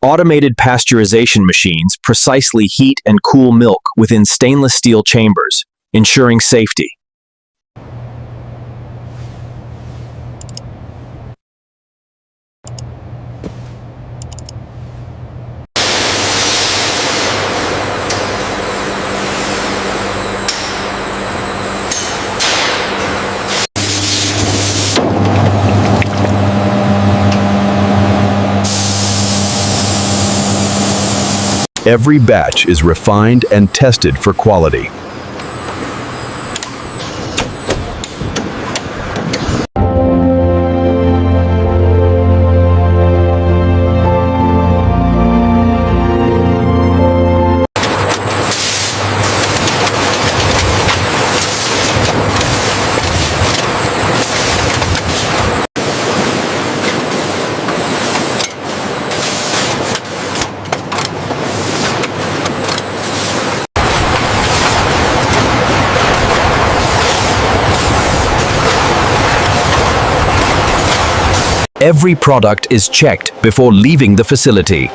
Automated pasteurization machines precisely heat and cool milk within stainless steel chambers, ensuring safety. Every batch is refined and tested for quality. Every product is checked before leaving the facility.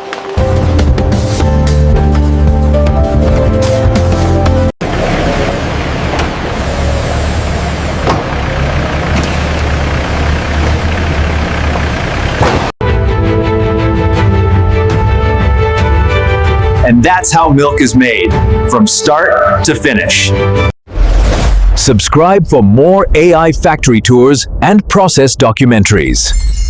And that's how milk is made, from start to finish. Subscribe for more AI factory tours and process documentaries.